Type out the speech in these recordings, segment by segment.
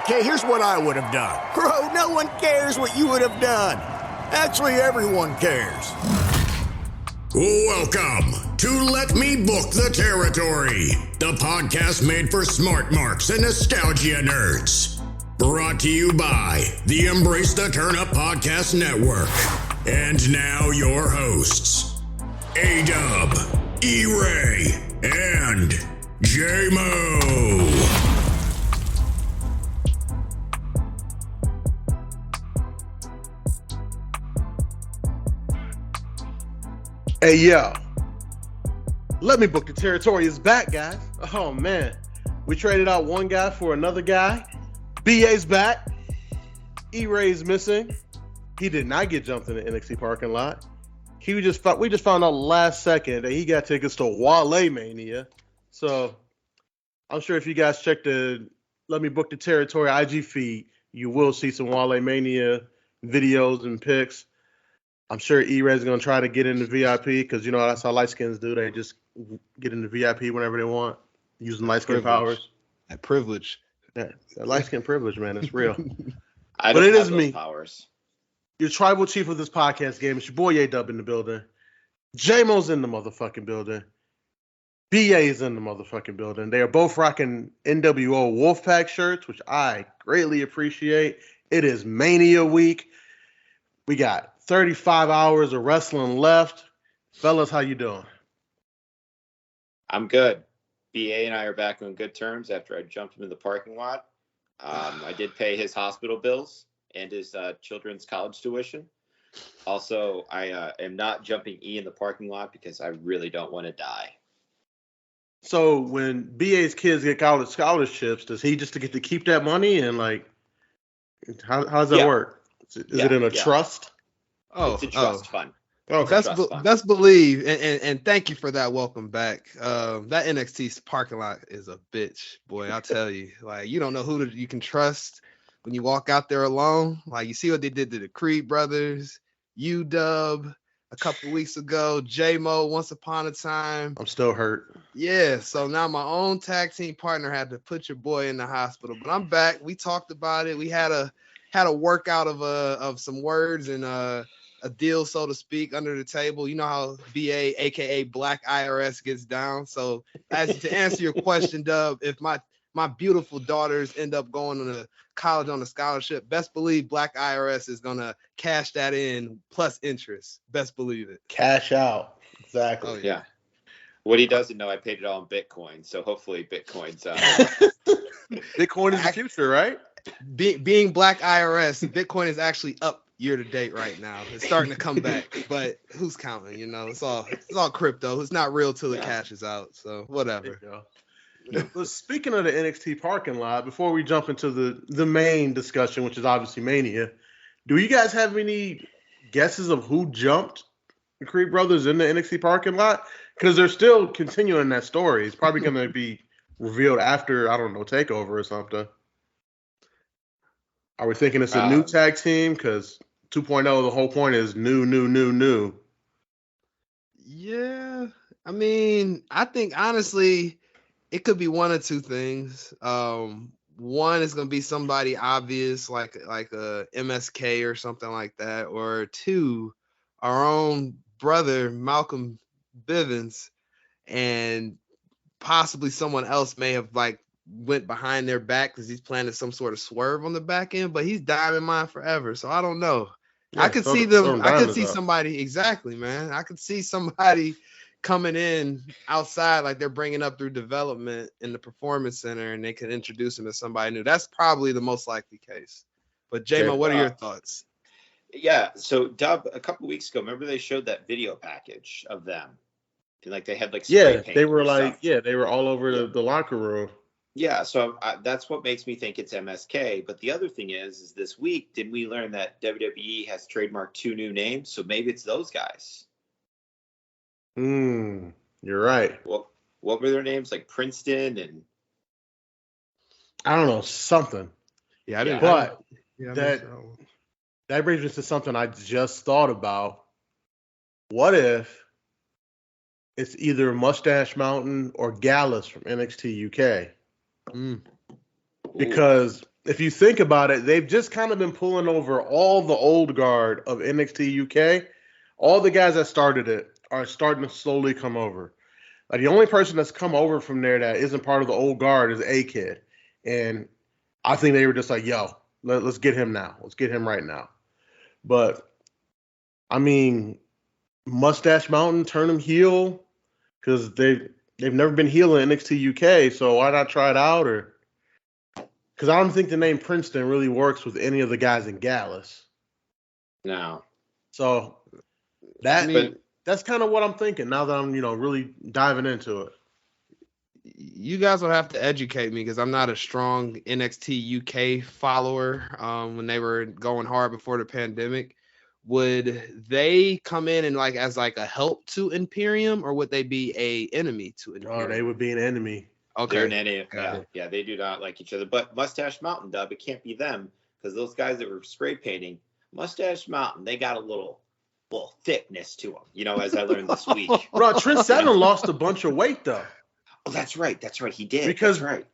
Okay, here's what I would have done. Bro, no one cares what you would have done. Actually, everyone cares. Welcome to Let Me Book the Territory, the podcast made for smart marks and nostalgia nerds. Brought to you by the Embrace the Turn Up Podcast Network. And now your hosts, A-Dub, E-Ray, and J-Moe. Hey, yo. Let Me Book the Territory is back, guys. Oh, man. We traded out one guy for another guy. BA's back. E-Ray's missing. He did not get jumped in the NXT parking lot. We just found out last second that he got tickets to Walemania. So I'm sure if you guys check the Let Me Book the Territory IG feed, you will see some Walemania videos and pics. I'm sure E-Ray's going to try to get in the VIP because, you know, that's how light skins do. They just get in the VIP whenever they want, using light skin powers. That privilege. Yeah, that light skin privilege, man. It's real. But it is me. Powers. Your tribal chief of this podcast game. It's your boy A-Dub in the building. J-Mo's in the motherfucking building. BA is in the motherfucking building. They are both rocking NWO Wolfpack shirts, which I greatly appreciate. It is Mania week. We got 35 hours of wrestling left. Fellas, how you doing? I'm good. BA and I are back on good terms after I jumped him in the parking lot. I did pay his hospital bills and his children's college tuition. Also, I am not jumping E in the parking lot because I really don't want to die. So when BA's kids get college scholarships, does he just get to keep that money? And like, how does that work? Is it in a trust? It's a trust fund. Oh, Best believe, and thank you for that. Welcome back. That NXT parking lot is a bitch, boy. I'll tell you. Like, you don't know who you can trust when you walk out there alone. Like, you see what they did to the Creed brothers, UW a couple weeks ago, J-Moe once upon a time. I'm still hurt. Yeah, so now my own tag team partner had to put your boy in the hospital, but I'm back. We talked about it. We had a workout of some words and a deal, so to speak, under the table. You know how BA, aka Black IRS, gets down. So, as to answer your question, Dub, if my beautiful daughters end up going to college on a scholarship, best believe Black IRS is gonna cash that in plus interest. Best believe it. Cash out. Exactly. Oh, yeah. What he doesn't know, I paid it all in Bitcoin. So hopefully Bitcoin's Bitcoin is the future, right? Being Black IRS, Bitcoin is actually up year to date right now. It's starting to come back, but who's counting? You know, it's all crypto. It's not real till it cashes out. So whatever. But speaking of the NXT parking lot, before we jump into the main discussion, which is obviously Mania, do you guys have any guesses of who jumped the Creed brothers in the NXT parking lot? Because they're still continuing that story. It's probably going to be revealed after, I don't know, TakeOver or something. Are we thinking it's a new tag team? Because 2.0, the whole point is new. Yeah. I mean, I think, honestly, it could be one of two things. One is going to be somebody obvious, like a MSK or something like that. Or two, our own brother, Malcolm Bivens, and possibly someone else may have, like, went behind their back because he's planning some sort of swerve on the back end, but he's Diamond Mine forever, so I don't know. I could see them. I could see somebody. Exactly, man. I could see somebody coming in outside, like they're bringing up through development in the performance center, and they could introduce him to somebody new. That's probably the most likely case. But J-Mo, what are your thoughts? Yeah. So Dub, a couple weeks ago, remember they showed that video package of them, and like they had like spray paint they were like stuff. They were all over the locker room. Yeah, so that's what makes me think it's MSK. But the other thing is this week, did we learn that WWE has trademarked 2 new names? So maybe it's those guys. You're right. What were their names? Like Princeton and... I don't know, something. Yeah, I didn't. But that brings us to something I just thought about. What if it's either Mustache Mountain or Gallus from NXT UK? Because if you think about it, they've just kind of been pulling over all the old guard of NXT UK. All the guys that started it are starting to slowly come over. Like the only person that's come over from there that isn't part of the old guard is A-Kid. And I think they were just like, yo, let's get him now. Let's get him right now. But, I mean, Mustache Mountain, turn him heel because they've never been heel in NXT UK, so why not try it out? Or because I don't think the name Princeton really works with any of the guys in Gallus. No. So that's kind of what I'm thinking now that I'm, really diving into it. You guys will have to educate me because I'm not a strong NXT UK follower. When they were going hard before the pandemic, would they come in and as a help to Imperium, or would they be a enemy to Imperium? Oh, they would be an enemy. Okay. They're an enemy. Yeah, they do not like each other. But Mustache Mountain, Dub, it can't be them because those guys that were spray painting, Mustache Mountain, they got a little thickness to them, as I learned this week. Bro, Trent Seven lost a bunch of weight, though. Oh, that's right. He did. Because, that's right.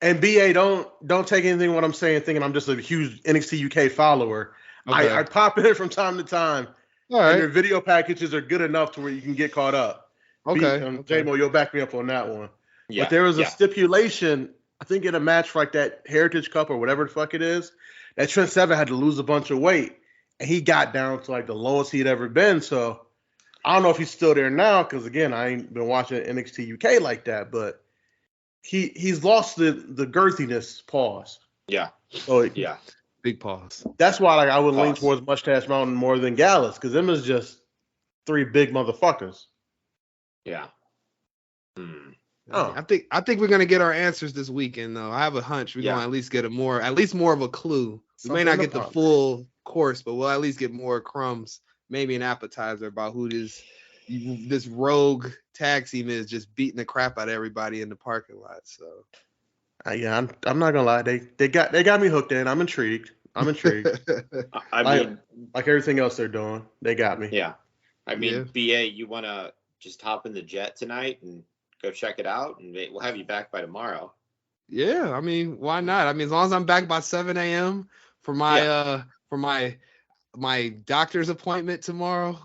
And BA, don't take anything what I'm saying thinking I'm just a huge NXT UK follower. Okay. I pop in from time to time. All right. And your video packages are good enough to where you can get caught up. Okay. J-Moe, you'll back me up on that one. Yeah. But there was a stipulation, I think in a match for that Heritage Cup or whatever the fuck it is, that Trent Seven had to lose a bunch of weight. And he got down to the lowest he'd ever been. So I don't know if he's still there now because, again, I ain't been watching NXT UK like that. But he's lost the girthiness. Pause. Yeah. So yeah. Big pause. That's why I would lean towards Mustache Mountain more than Gallus because them is just three big motherfuckers. Yeah. Oh. I think we're gonna get our answers this weekend though. I have a hunch we're gonna at least get more of a clue. We may not get the full course, but we'll at least get more crumbs, maybe an appetizer about who this rogue tag team is just beating the crap out of everybody in the parking lot. So I'm not gonna lie, they got me hooked in. I'm intrigued. I mean, like everything else they're doing, they got me. Yeah. I mean, BA, you wanna just hop in the jet tonight and go check it out, and we'll have you back by tomorrow. Yeah, I mean, why not? I mean, as long as I'm back by 7 a.m. for my my doctor's appointment tomorrow,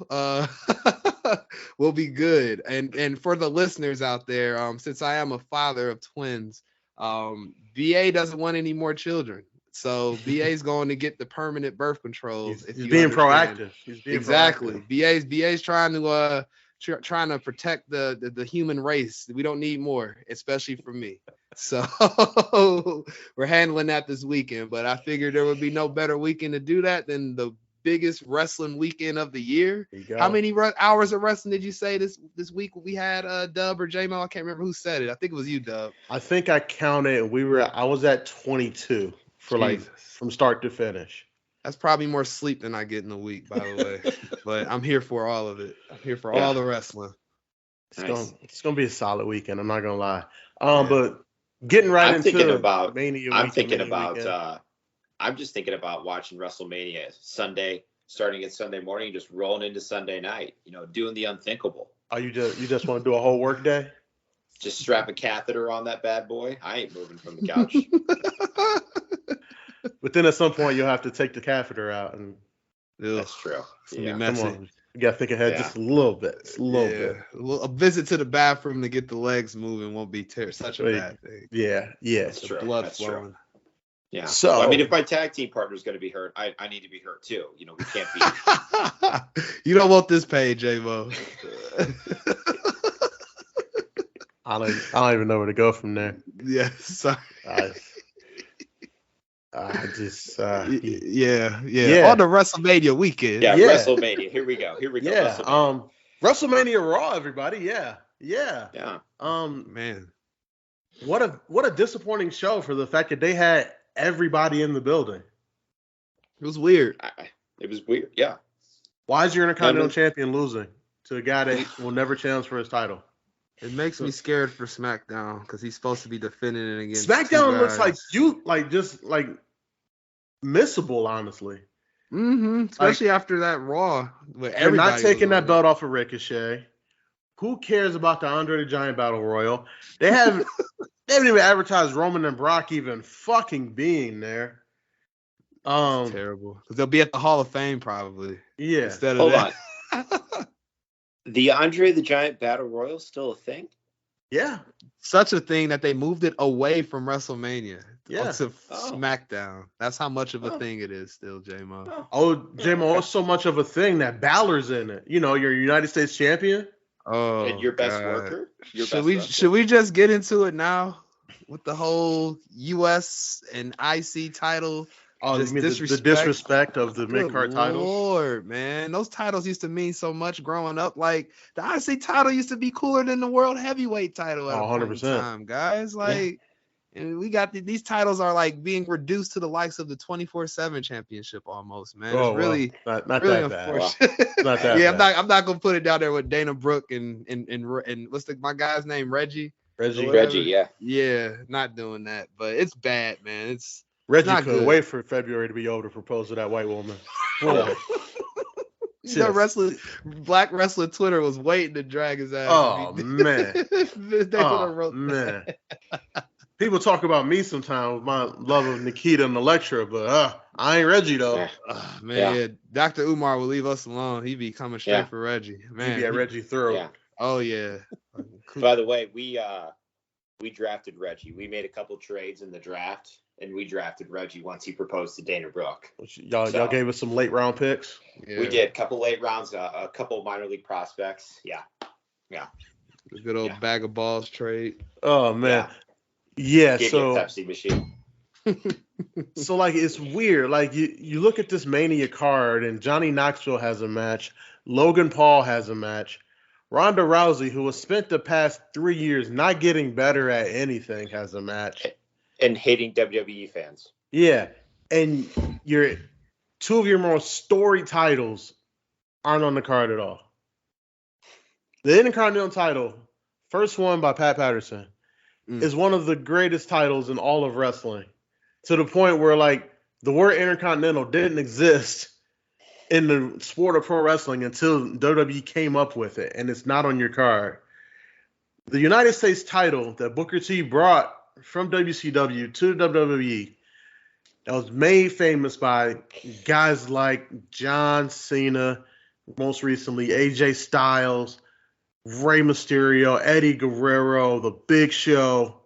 we'll be good. And for the listeners out there, since I am a father of twins, BA doesn't want any more children. So BA's going to get the permanent birth controls. He's being proactive. Exactly. BA's trying to protect the human race. We don't need more, especially for me. So we're handling that this weekend. But I figured there would be no better weekend to do that than the biggest wrestling weekend of the year. How many hours of wrestling did you say this week we had, Dub or J-Moe? I can't remember who said it. I think it was you, Dub. I think I counted. I was at 22 for from start to finish. That's probably more sleep than I get in a week, by the way. But I'm here for all of it. I'm here for all the wrestling. It's gonna be a solid weekend. I'm not gonna lie. But getting into Mania. I'm just thinking about watching WrestleMania Sunday, starting at Sunday morning, just rolling into Sunday night. Doing the unthinkable. Oh, you just want to do a whole work day? Just strap a catheter on that bad boy. I ain't moving from the couch. But then at some point you'll have to take the catheter out, and that's true. It's gonna be messy. Come on. You gotta think ahead just a little bit. Just a little bit. Well, a visit to the bathroom to get the legs moving won't be such a bad thing. Yeah. That's true. Blood flowing. True. Yeah. So I mean, if my tag team partner is going to be hurt, I need to be hurt too. We can't be. You don't want this pain, J-Moe. I don't even know where to go from there. Yeah, sorry. I just On the WrestleMania weekend. Yeah, WrestleMania. Here we go. Yeah. WrestleMania Raw, everybody. Yeah. Man. What a disappointing show for the fact that they had everybody in the building. It was weird. It was weird. Yeah. Why is your Intercontinental Champion losing to a guy that will never challenge for his title? It makes me scared for SmackDown because he's supposed to be defending it against SmackDown looks like missable, honestly. Mm-hmm. Especially after that Raw. They're not taking that belt off of Ricochet. Who cares about the Andre the Giant Battle Royal? They haven't even advertised Roman and Brock even fucking being there. It's terrible. Because they'll be at the Hall of Fame probably. Yeah. Instead of Hold that. on. The Andre the Giant Battle Royal still a thing? Yeah. Such a thing that they moved it away from WrestleMania to Oh. SmackDown. That's how much of a thing it is still, J-Mo. Oh, J-Mo, it's so much of a thing that Balor's in it. You know, you're a United States champion. Oh, And your best God. worker? Should we just get into it now with the whole US and IC title? Oh, you mean the disrespect of the mid-card titles? Lord, man. Those titles used to mean so much growing up. Like, the IC title used to be cooler than the World Heavyweight title at a point in time, guys. Like, and we got these titles are like being reduced to the likes of the 24/7 championship almost, man. It's really not really that bad. unfortunate. Not that Yeah, bad. I'm not gonna put it down there with Dana Brooke and what's my guy's name? Reggie, yeah. Yeah, not doing that. But it's bad, man. Reggie not couldn't good. wait for February to be over to propose to that white woman. Yeah. You know, black wrestler Twitter was waiting to drag his ass. Oh, man. Man. People talk about me sometimes with my love of Nikita and Electra, but I ain't Reggie though. Yeah. Dr. Umar will leave us alone. He be coming straight for Reggie. Man, he be at Reggie's throat. Yeah. Oh yeah. By the way, we drafted Reggie. We made a couple trades in the draft, and we drafted Reggie once he proposed to Dana Brooke. Y'all gave us some late round picks. Yeah. We did a couple late rounds, a couple minor league prospects. Yeah. A good old bag of balls trade. Oh man. Yeah. Give so you a Pepsi machine. So like it's weird. Like you look at this Mania card, and Johnny Knoxville has a match. Logan Paul has a match. Ronda Rousey, who has spent the past 3 years not getting better at anything, has a match. And hating WWE fans. Yeah. And two of your most storied titles aren't on the card at all. The Intercontinental title, first won by Pat Patterson, is one of the greatest titles in all of wrestling. To the point where, like, the word Intercontinental didn't exist in the sport of pro wrestling until WWE came up with it, and it's not on your card. The United States title that Booker T brought from WCW to WWE that was made famous by guys like John Cena, most recently AJ Styles, Rey Mysterio, Eddie Guerrero, The Big Show,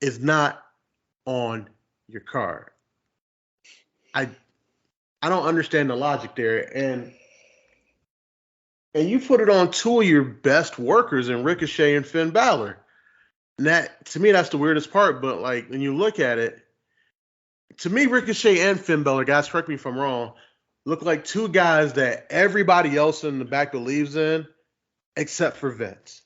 is not on your card. I don't understand the logic there. And you put it on two of your best workers in Ricochet and Finn Balor. And that, to me, that's the weirdest part. But like when you look at it, to me, Ricochet and Finn Balor, guys, correct me if I'm wrong, look like two guys that everybody else in the back believes in, except for Vince.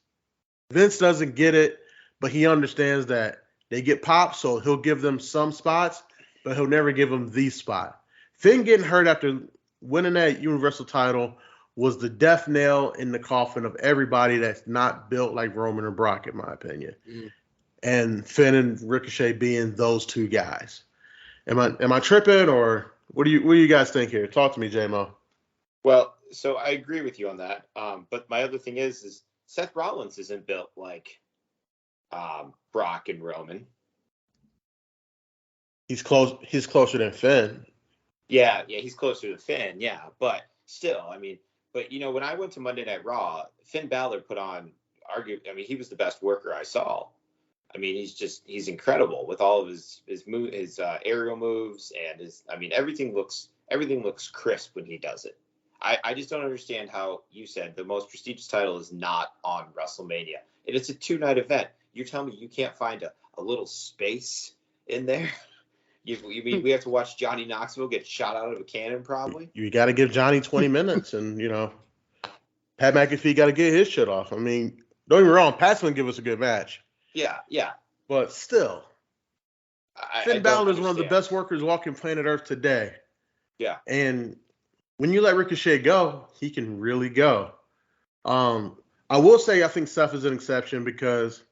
Vince doesn't get it, but he understands that they get popped, so he'll give them some spots, but he'll never give them the spot. Finn getting hurt after winning that Universal title was the death nail in the coffin of everybody that's not built like Roman or Brock, in my opinion. And Finn and Ricochet being those two guys. Am I tripping, or what do you guys think here? Talk to me, J-Moe. Well, so I agree with you on that. But my other thing is Seth Rollins isn't built like Brock and Roman. He's closer than Finn. Yeah, he's closer to Finn, yeah. But still, I mean, when I went to Monday Night Raw, Finn Balor put on, he was the best worker I saw. I mean, he's incredible with all of his aerial moves and everything looks crisp when he does it. I just don't understand how you said the most prestigious title is not on WrestleMania. And it's a 2-night event. You're telling me you can't find a little space in there? You mean we have to watch Johnny Knoxville get shot out of a cannon probably? You got to give Johnny 20 minutes, and, Pat McAfee got to get his shit off. I mean, don't get me wrong, Pat's going to give us a good match. Yeah. But still, Finn Balor is one of the best workers walking planet Earth today. Yeah. And when you let Ricochet go, he can really go. I will say I think Seth is an exception because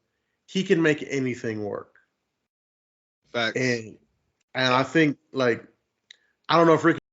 he can make anything work. Facts. And I think, like, I don't know if Ricochet